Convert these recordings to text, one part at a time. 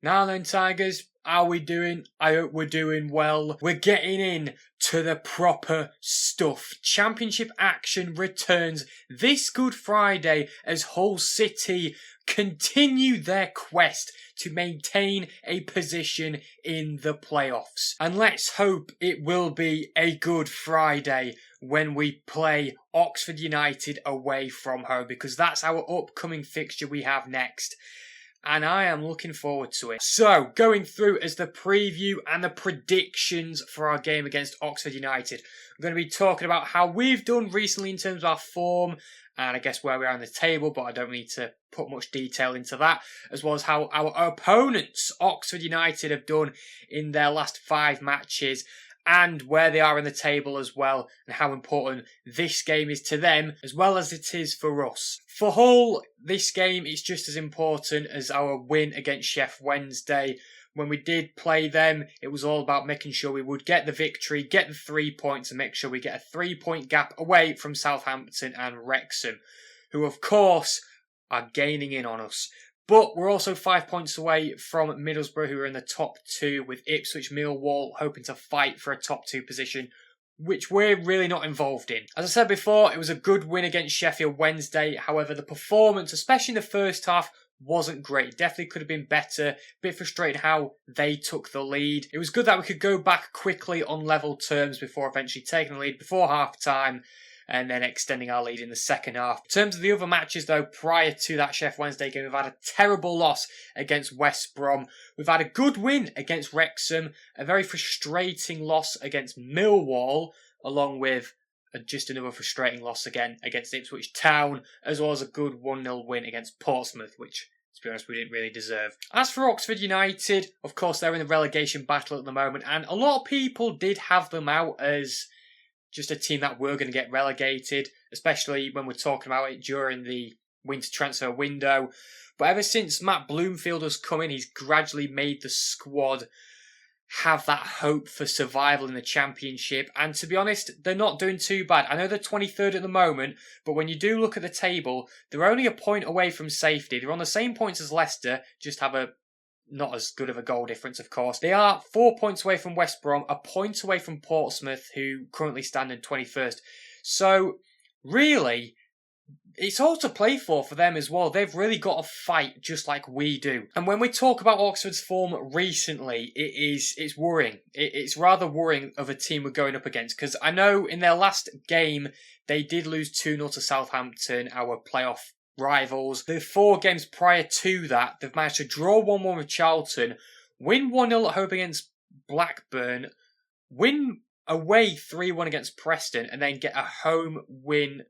Now then, Tigers, how we doing? I hope we're doing well. We're getting in to the proper stuff. Championship action returns this Good Friday as Hull City continue their quest to maintain a position in the playoffs. And let's hope it will be a Good Friday when we play Oxford United away from home, because that's our upcoming fixture we have next. And I am looking forward to it. So, going through as the preview and the predictions for our game against Oxford United. I'm going to be talking about how we've done recently in terms of our form, and I guess where we are on the table, but I don't need to put much detail into that, as well as how our opponents, Oxford United, have done in their last 5 matches, and where they are in the table as well, and how important this game is to them, as well as it is for us. For Hull, this game is just as important as our win against Sheff Wednesday. When we did play them, it was all about making sure we would get the victory, get the 3 points, and make sure we get a 3-point gap away from Southampton and Wrexham, who of course are gaining in on us. But we're also 5 points away from Middlesbrough, who are in the top 2, with Ipswich, Millwall hoping to fight for a top 2 position, which we're really not involved in. As I said before, it was a good win against Sheffield Wednesday. However, the performance, especially in the first half, wasn't great. Definitely could have been better. A bit frustrated how they took the lead. It was good that we could go back quickly on level terms before eventually taking the lead before half-time, and then extending our lead in the second half. In terms of the other matches, though, prior to that Sheff Wednesday game, we've had a terrible loss against West Brom. We've had a good win against Wrexham, a very frustrating loss against Millwall, along with just another frustrating loss again against Ipswich Town, as well as a good 1-0 win against Portsmouth, which, to be honest, we didn't really deserve. As for Oxford United, of course, they're in the relegation battle at the moment, and a lot of people did have them out as just a team that were going to get relegated, especially when we're talking about it during the winter transfer window. But ever since Matt Bloomfield has come in, he's gradually made the squad have that hope for survival in the Championship. And to be honest, they're not doing too bad. I know they're 23rd at the moment, but when you do look at the table, they're only a point away from safety. They're on the same points as Leicester, just have a not as good of a goal difference, of course. They are 4 points away from West Brom, a point away from Portsmouth, who currently stand in 21st. So, really, it's all to play for them as well. They've really got to fight just like we do. And when we talk about Oxford's form recently, it's worrying. It's rather worrying of a team we're going up against, because I know in their last game, they did lose 2-0 to Southampton, our playoff rivals. The 4 games prior to that, they've managed to draw 1-1 with Charlton, win 1-0 at home against Blackburn, win away 3-1 against Preston, and then get a home win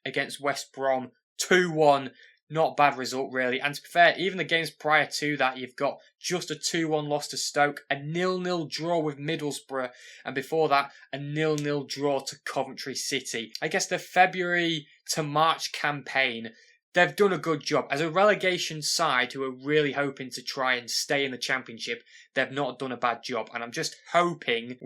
against West Brom 2-1. Not bad result, really. And to be fair, even the games prior to that, you've got just a 2-1 loss to Stoke, a 0-0 draw with Middlesbrough, and before that, a 0-0 draw to Coventry City. I guess the February to March campaign, they've done a good job. As a relegation side who are really hoping to try and stay in the Championship, they've not done a bad job. And I'm just hoping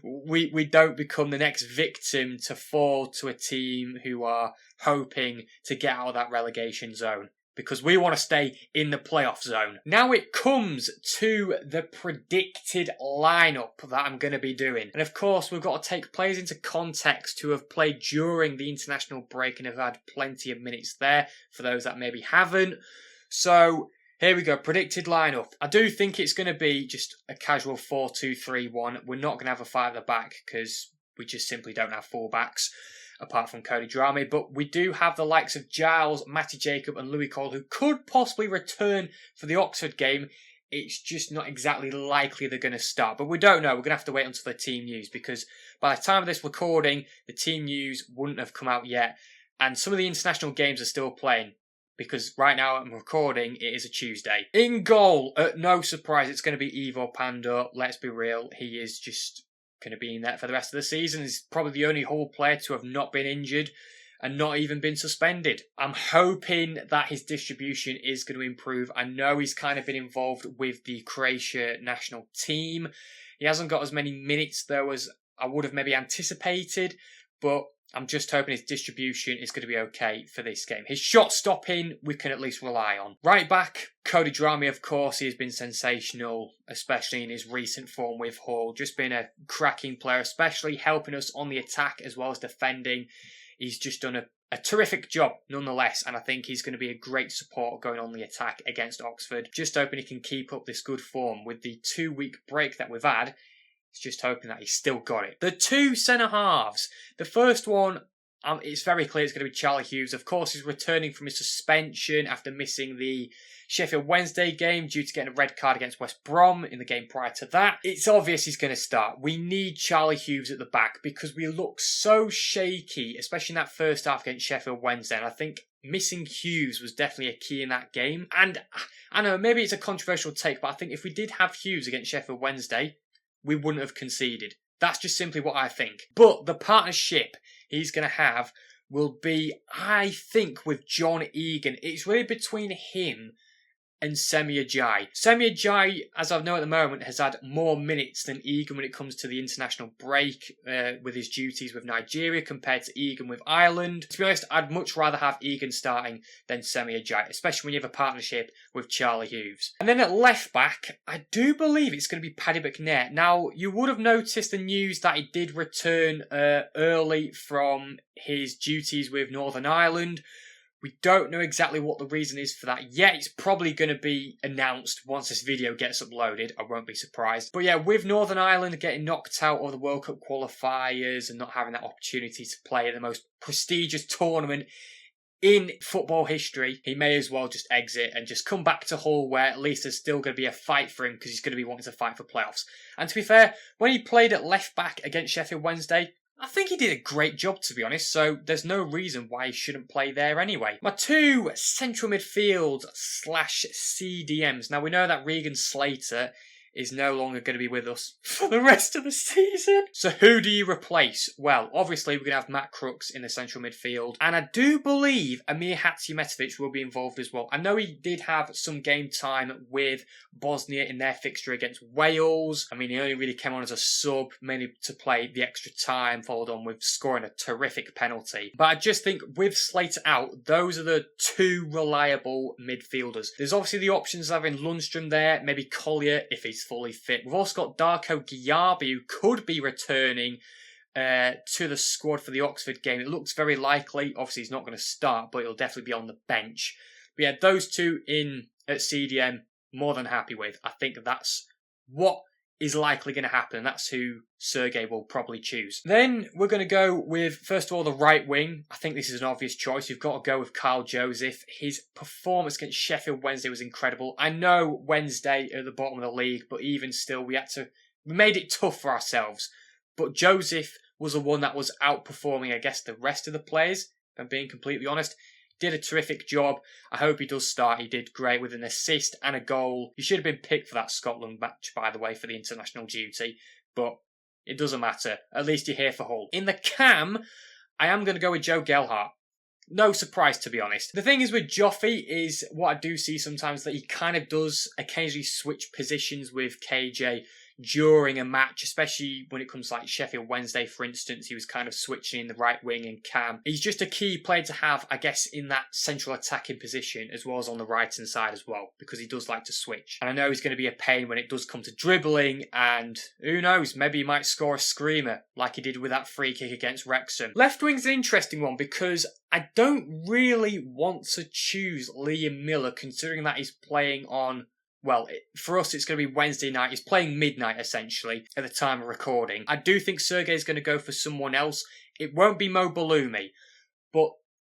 we don't become the next victim to fall to a team who are hoping to get out of that relegation zone, because we want to stay in the playoff zone. Now it comes to the predicted lineup that I'm going to be doing. And of course, we've got to take players into context who have played during the international break and have had plenty of minutes there, for those that maybe haven't. So, here we go, predicted lineup. I do think it's going to be just a casual 4-2-3-1. We're not going to have a 5 at the back, because we just simply don't have full-backs, apart from Cody Drameh. But we do have the likes of Giles, Matty Jacob and Louis Cole, who could possibly return for the Oxford game. It's just not exactly likely they're going to start. But we don't know. We're going to have to wait until the team news, because by the time of this recording, the team news wouldn't have come out yet. And some of the international games are still playing, because right now I'm recording, it is a Tuesday. In goal, no surprise, it's going to be Ivo Pandor. Let's be real, he is just going to be in there for the rest of the season. He's probably the only Hull player to have not been injured and not even been suspended. I'm hoping that his distribution is going to improve. I know he's kind of been involved with the Croatia national team. He hasn't got as many minutes though as I would have maybe anticipated, but I'm just hoping his distribution is going to be okay for this game. His shot stopping, we can at least rely on. Right back, Cody Drameh, of course, he has been sensational, especially in his recent form with Hull. Just been a cracking player, especially helping us on the attack as well as defending. He's just done a terrific job nonetheless, and I think he's going to be a great support going on the attack against Oxford. Just hoping he can keep up this good form with the 2-week break that we've had. It's just hoping that he's still got it. The two centre-halves. The first one, it's very clear it's going to be Charlie Hughes. Of course, he's returning from his suspension after missing the Sheffield Wednesday game due to getting a red card against West Brom in the game prior to that. It's obvious he's going to start. We need Charlie Hughes at the back because we look so shaky, especially in that first half against Sheffield Wednesday. And I think missing Hughes was definitely a key in that game. And I know, maybe it's a controversial take, but I think if we did have Hughes against Sheffield Wednesday, we wouldn't have conceded. That's just simply what I think. But the partnership he's going to have will be, I think, with John Egan. It's really between him and Semi Ajayi. Semi Ajayi, as I know at the moment, has had more minutes than Egan when it comes to the international break with his duties with Nigeria compared to Egan with Ireland. To be honest, I'd much rather have Egan starting than Semi Ajayi, especially when you have a partnership with Charlie Hughes. And then at left back, I do believe it's going to be Paddy McNair. Now, you would have noticed the news that he did return early from his duties with Northern Ireland. We don't know exactly what the reason is for that yet. It's probably going to be announced once this video gets uploaded. I won't be surprised. But yeah, with Northern Ireland getting knocked out of the World Cup qualifiers and not having that opportunity to play at the most prestigious tournament in football history, he may as well just exit and just come back to Hull, where at least there's still going to be a fight for him because he's going to be wanting to fight for playoffs. And to be fair, when he played at left back against Sheffield Wednesday, I think he did a great job, to be honest, so there's no reason why he shouldn't play there anyway. My two central midfield / CDMs. Now, we know that Regan Slater is no longer going to be with us for the rest of the season. So who do you replace? Well, obviously, we're going to have Matt Crooks in the central midfield. And I do believe Amir Hatzimetovic will be involved as well. I know he did have some game time with Bosnia in their fixture against Wales. I mean, he only really came on as a sub, mainly to play the extra time, followed on with scoring a terrific penalty. But I just think with Slater out, those are the two reliable midfielders. There's obviously the options of having Lundstrom there, maybe Collier if he's fully fit. We've also got Darko Giabi, who could be returning to the squad for the Oxford game. It looks very likely. Obviously, he's not going to start, but he'll definitely be on the bench. But yeah, those two in at CDM, more than happy with. I think that's what is likely going to happen. That's who Sergei will probably choose. Then we're going to go with, first of all, the right wing. I think this is an obvious choice. You've got to go with Kyle Joseph. His performance against Sheffield Wednesday was incredible. I know Wednesday at the bottom of the league, but even still, we made it tough for ourselves. But Joseph was the one that was outperforming, I guess, the rest of the players, if I'm being completely honest. Did a terrific job. I hope he does start. He did great with an assist and a goal. He should have been picked for that Scotland match, by the way, for the international duty. But it doesn't matter. At least you're here for Hull. In the cam, I am going to go with Joe Gelhardt. No surprise, to be honest. The thing is with Joffy is what I do see sometimes, that he kind of does occasionally switch positions with KJ during a match, especially when it comes to like Sheffield Wednesday, for instance. He was kind of switching in the right wing and cam. He's just a key player to have, I guess, in that central attacking position as well as on the right-hand side as well, because he does like to switch. And I know he's going to be a pain when it does come to dribbling, and who knows, maybe he might score a screamer like he did with that free kick against Wrexham. Left wing's an interesting one because I don't really want to choose Liam Miller, considering that he's playing on, well, for us, it's going to be Wednesday night. He's playing midnight, essentially, at the time of recording. I do think Sergei's going to go for someone else. It won't be Mo Balumi, but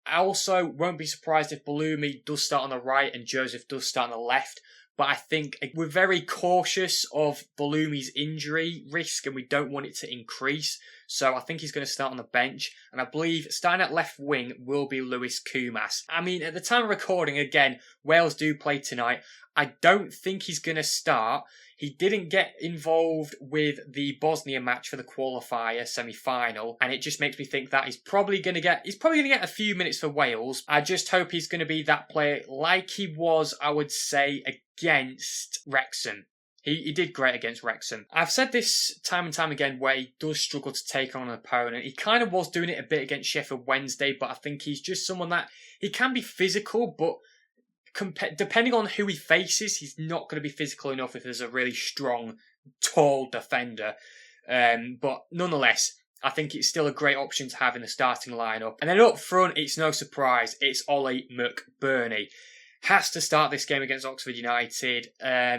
I also won't be surprised if Balumi does start on the right and Joseph does start on the left. But I think we're very cautious of Balumi's injury risk and we don't want it to increase. So I think he's going to start on the bench. And I believe starting at left wing will be Lewis Kumas. I mean, at the time of recording, again, Wales do play tonight. I don't think he's going to start. He didn't get involved with the Bosnia match for the qualifier semi-final, and it just makes me think that he's probably going to get a few minutes for Wales. I just hope he's going to be that player like he was, I would say, against Wrexham. He did great against Wrexham. I've said this time and time again where he does struggle to take on an opponent. He kind of was doing it a bit against Sheffield Wednesday, but I think he's just someone that he can be physical, but depending on who he faces, he's not going to be physical enough if there's a really strong, tall defender. But nonetheless, I think it's still a great option to have in the starting lineup. And then up front, it's no surprise, it's Ollie McBurnie. Has to start this game against Oxford United.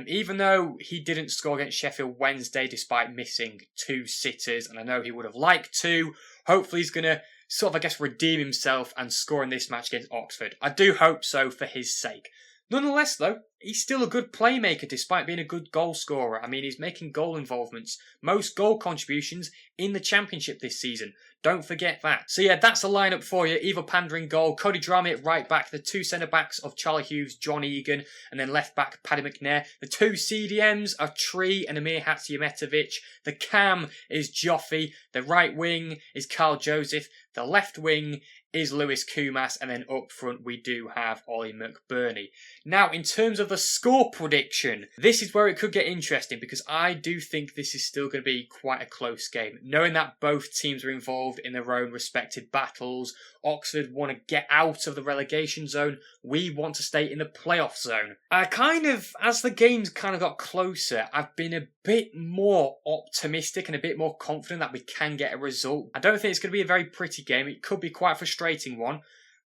Even though he didn't score against Sheffield Wednesday despite missing 2 sitters, and I know he would have liked to, hopefully he's going to sort of, I guess, redeem himself and score in this match against Oxford. I do hope so for his sake. Nonetheless, though, he's still a good playmaker despite being a good goal scorer. I mean, he's making goal involvements. Most goal contributions in the Championship this season. Don't forget that. So yeah, that's the lineup for you. Ivo Pandor in goal, Cody Drameh at right back, the 2 centre-backs of Charlie Hughes, John Egan, and then left back Paddy McNair. The 2 CDMs are Tree and Amir Hatzimetovic. The cam is Joffy. The right wing is Carl Joseph. The left wing is Lewis Kumas, and then up front we do have Ollie McBurnie. Now, in terms of the score prediction, this is where it could get interesting because I do think this is still going to be quite a close game. Knowing that both teams are involved in their own respective battles, Oxford want to get out of the relegation zone, we want to stay in the playoff zone. As the games kind of got closer, I've been a bit more optimistic and a bit more confident that we can get a result. I don't think it's going to be a very pretty game. It could be quite a frustrating one.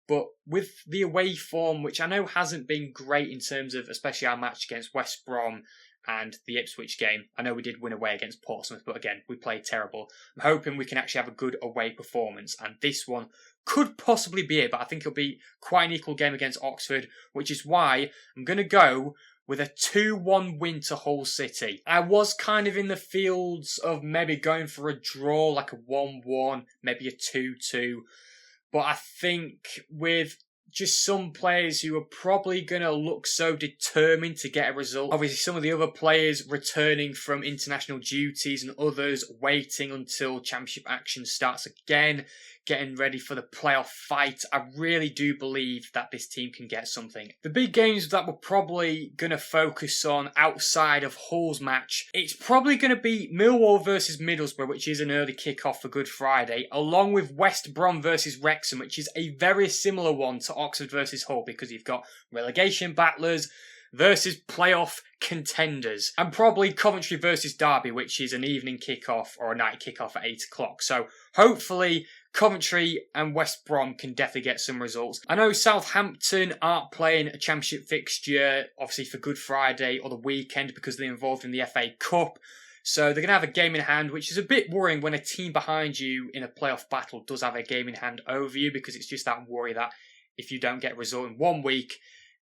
But with the away form, which I know hasn't been great in terms of especially our match against West Brom and the Ipswich game. I know we did win away against Portsmouth, but again, we played terrible. I'm hoping we can actually have a good away performance, and this one could possibly be it, but I think it'll be quite an equal game against Oxford, which is why I'm going to go with a 2-1 win to Hull City. I was kind of in the fields of maybe going for a draw, like a 1-1, maybe a 2-2. But I think with just some players who are probably going to look so determined to get a result. Obviously, some of the other players returning from international duties and others waiting until Championship action starts again, getting ready for the playoff fight. I really do believe that this team can get something. The big games that we're probably going to focus on outside of Hull's match, it's probably going to be Millwall versus Middlesbrough, which is an early kickoff for Good Friday, along with West Brom versus Wrexham, which is a very similar one to Oxford versus Hull because you've got relegation battlers versus playoff contenders, and probably Coventry versus Derby, which is an evening kickoff or a night kickoff at 8 o'clock. So hopefully Coventry and West Brom can definitely get some results. I know Southampton aren't playing a Championship fixture, obviously for Good Friday or the weekend because they're involved in the FA Cup. So they're going to have a game in hand, which is a bit worrying when a team behind you in a playoff battle does have a game in hand over you, because it's just that worry that if you don't get a result in 1 week,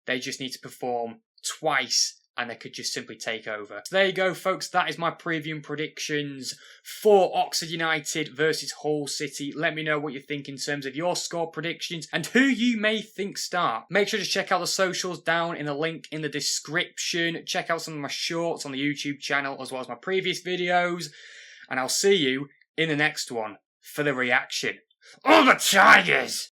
they just need to perform twice and they could just simply take over. So there you go, folks. That is my preview and predictions for Oxford United versus Hull City. Let me know what you think in terms of your score predictions and who you may think start. Make sure to check out the socials down in the link in the description. Check out some of my shorts on the YouTube channel as well as my previous videos. And I'll see you in the next one for the reaction. All the Tigers!